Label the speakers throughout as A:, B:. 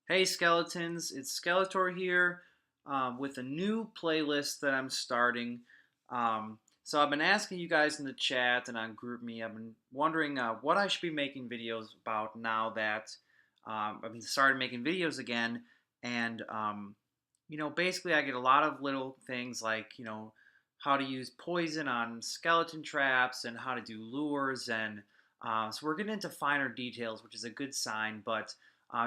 A: Hey skeletons, it's Skeletor here with a new playlist that I'm starting. So I've been asking you guys in the chat and on GroupMe. I've been wondering what I should be making videos about now that I've been started making videos again. And basically I get a lot of little things like how to use poison on skeleton traps and how to do lures and so we're getting into finer details, which is a good sign, but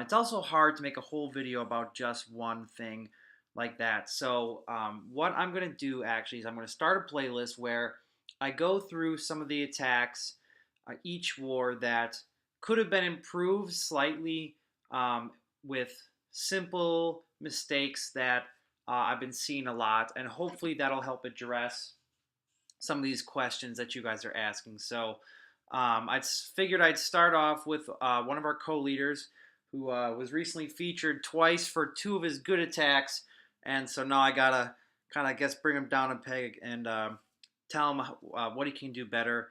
A: it's also hard to make a whole video about just one thing like that. So what I'm going to do actually is I'm going to start a playlist where I go through some of the attacks each war that could have been improved slightly with simple mistakes that I've been seeing a lot, and hopefully that'll help address some of these questions that you guys are asking. So I figured I'd start off with one of our co-leaders who was recently featured twice for two of his good attacks, and so now I gotta kind of, I guess, bring him down a peg and tell him what he can do better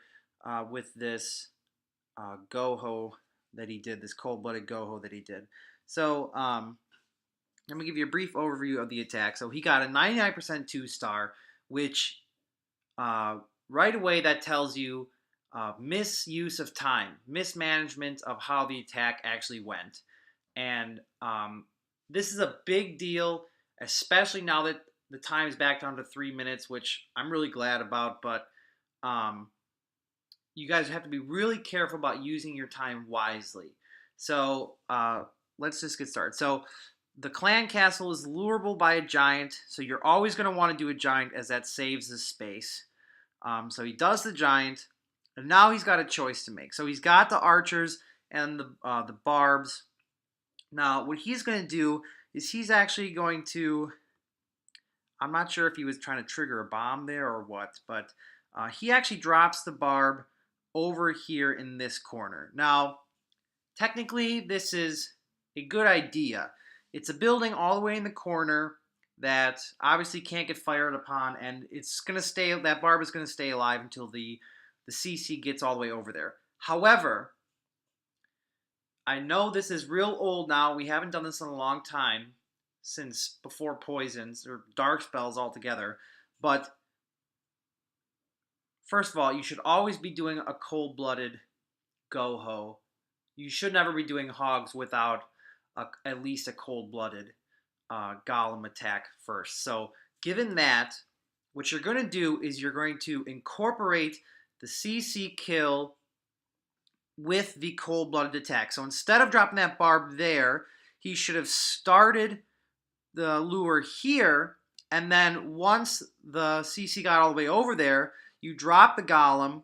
A: with this Goho that he did, this cold-blooded Goho that he did. So let me give you a brief overview of the attack. So he got a 99% 2-star, which right away that tells you misuse of time, mismanagement of how the attack actually went. And this is a big deal, especially now that the time is back down to 3 minutes, which I'm really glad about. But you guys have to be really careful about using your time wisely. So let's just get started. So the clan castle is lurable by a giant, so you're always going to want to do a giant as that saves the space. So he does the giant, and now he's got a choice to make. So he's got the archers and the barbs. Now what he's going to do is he's actually going to, I'm not sure if he was trying to trigger a bomb there or what, but he actually drops the barb over here in this corner. Now, technically, this is a good idea. It's a building all the way in the corner that obviously can't get fired upon, and it's going to stay, that barb is going to stay alive until the CC gets all the way over there. However, I know this is real old now. We haven't done this in a long time, since before poisons or dark spells altogether, but first of all, you should always be doing a cold-blooded Goho. You should never be doing hogs without at least a cold-blooded golem attack first. So given that, what you're going to do is you're going to incorporate the CC kill with the cold-blooded attack. So instead of dropping that barb there, he should have started the lure here, and then once the CC got all the way over there, you drop the golem,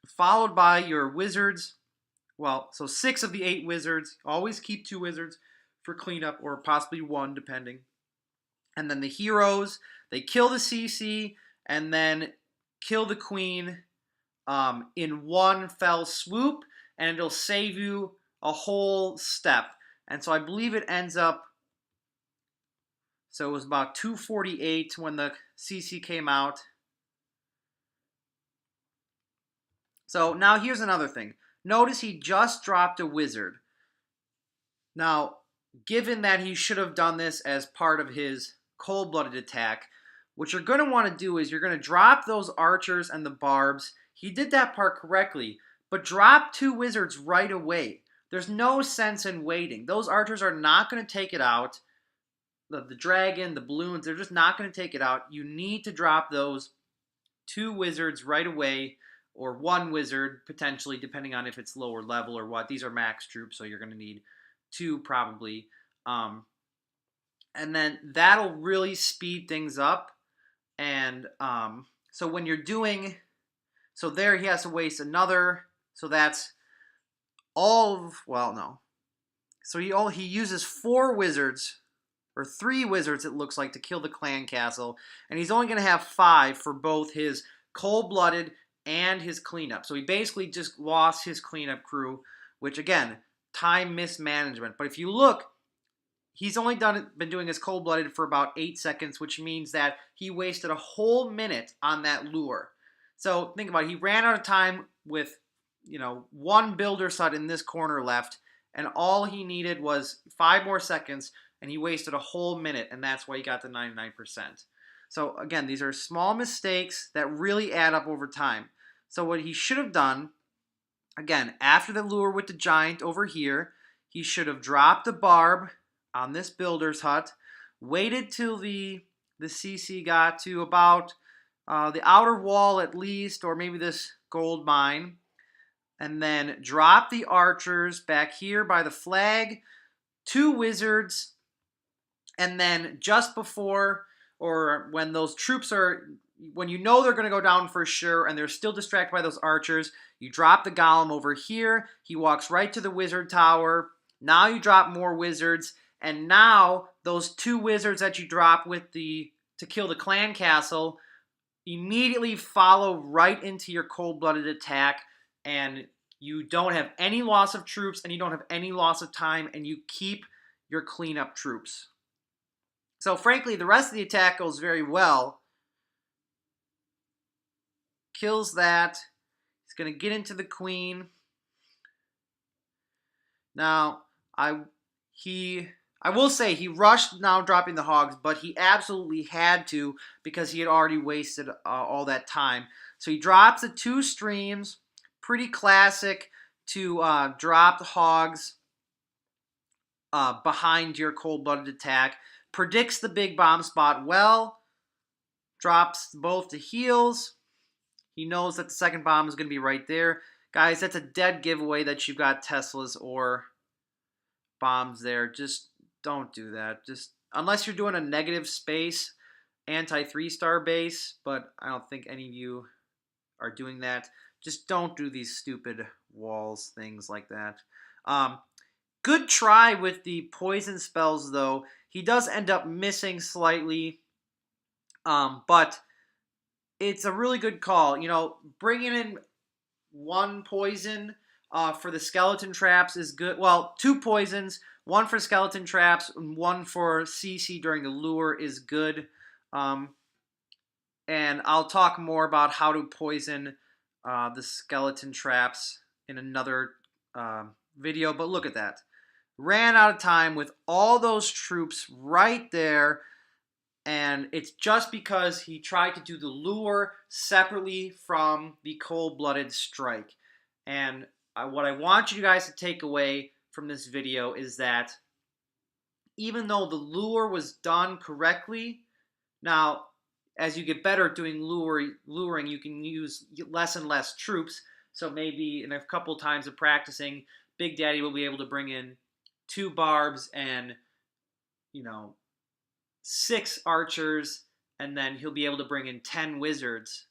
A: followed by your wizards. Well, so 6 of the 8 wizards. Always keep 2 wizards for cleanup, or possibly 1, depending. And then the heroes, they kill the CC, and then kill the queen in one fell swoop, and it'll save you a whole step. And so I believe it ends up, so it was about 248 when the CC came out. So now here's another thing. Notice he just dropped a wizard. Now, given that he should have done this as part of his cold-blooded attack, what you're going to want to do is you're going to drop those archers and the barbs. He did that part correctly, but drop 2 wizards right away. There's no sense in waiting. Those archers are not going to take it out. The dragon, the balloons, they're just not going to take it out. You need to drop those 2 wizards right away, or 1 wizard, potentially, depending on if it's lower level or what. These are max troops, so you're going to need 2 probably. And then that'll really speed things up. And so when you're doing, so there he has to waste another, so that's all of, well, no. So he uses 4 wizards, or 3 wizards it looks like, to kill the clan castle. And he's only going to have 5 for both his cold-blooded and his cleanup. So he basically just lost his cleanup crew, which again, time mismanagement. But if you look, he's only been doing his cold-blooded for about 8 seconds, which means that he wasted a whole minute on that lure. So think about it. He ran out of time with, 1 builder sud in this corner left, and all he needed was 5 more seconds, and he wasted a whole minute, and that's why he got the 99%. So again, these are small mistakes that really add up over time. So what he should have done, again, after the lure with the giant over here, he should have dropped the barb on this builder's hut, waited till the CC got to about the outer wall at least, or maybe this gold mine, and then drop the archers back here by the flag, 2 wizards, and then just before, or when those troops are, when you know they're going to go down for sure and they're still distracted by those archers, you drop the golem over here. He walks right to the wizard tower. Now you drop more wizards, and now those 2 wizards that you drop with the to kill the clan castle immediately follow right into your cold-blooded attack, and you don't have any loss of troops, and you don't have any loss of time, and you keep your cleanup troops. So frankly, the rest of the attack goes very well. Kills that. He's going to get into the queen. Now, I will say he rushed now dropping the hogs, but he absolutely had to because he had already wasted all that time. So he drops the 2 streams. Pretty classic to drop the hogs behind your cold-blooded attack. Predicts the big bomb spot well. Drops both the heals. He knows that the second bomb is going to be right there. Guys, that's a dead giveaway that you've got Teslas or bombs there. Just don't do that. Just unless you're doing a negative space anti 3-star base, but I don't think any of you are doing that. Just don't do these stupid walls, things like that. Good try with the poison spells, though. He does end up missing slightly, but it's a really good call. You know, bringing in 1 poison for the skeleton traps is good. Well, 2 poisons, 1 for skeleton traps, and 1 for CC during the lure is good. And I'll talk more about how to poison the skeleton traps in another video. But look at that. Ran out of time with all those troops right there. And it's just because he tried to do the lure separately from the cold-blooded strike. And what I want you guys to take away from this video is that even though the lure was done correctly, now as you get better at doing luring, you can use less and less troops. So maybe in a couple times of practicing, Big Daddy will be able to bring in 2 barbs and, 6 archers, and then he'll be able to bring in 10 wizards.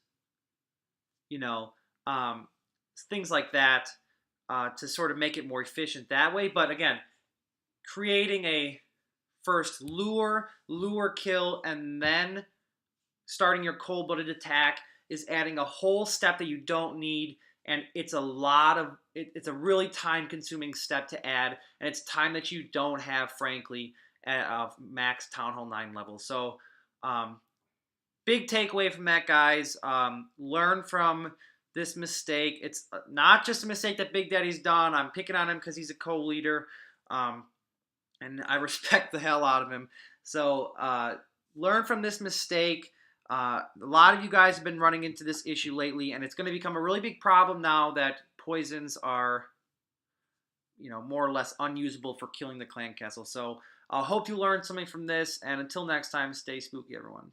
A: Things like that to sort of make it more efficient that way. But again, creating a first lure kill, and then starting your cold-blooded attack is adding a whole step that you don't need, and it's a really time-consuming step to add, and it's time that you don't have, frankly, at max Town Hall 9 level. So, big takeaway from that, guys. Learn from this mistake. It's not just a mistake that Big Daddy's done. I'm picking on him because he's a co-leader, and I respect the hell out of him. So, learn from this mistake. A lot of you guys have been running into this issue lately, and it's going to become a really big problem now that poisons are, more or less unusable for killing the clan castle. So I hope you learned something from this, and until next time, stay spooky, everyone.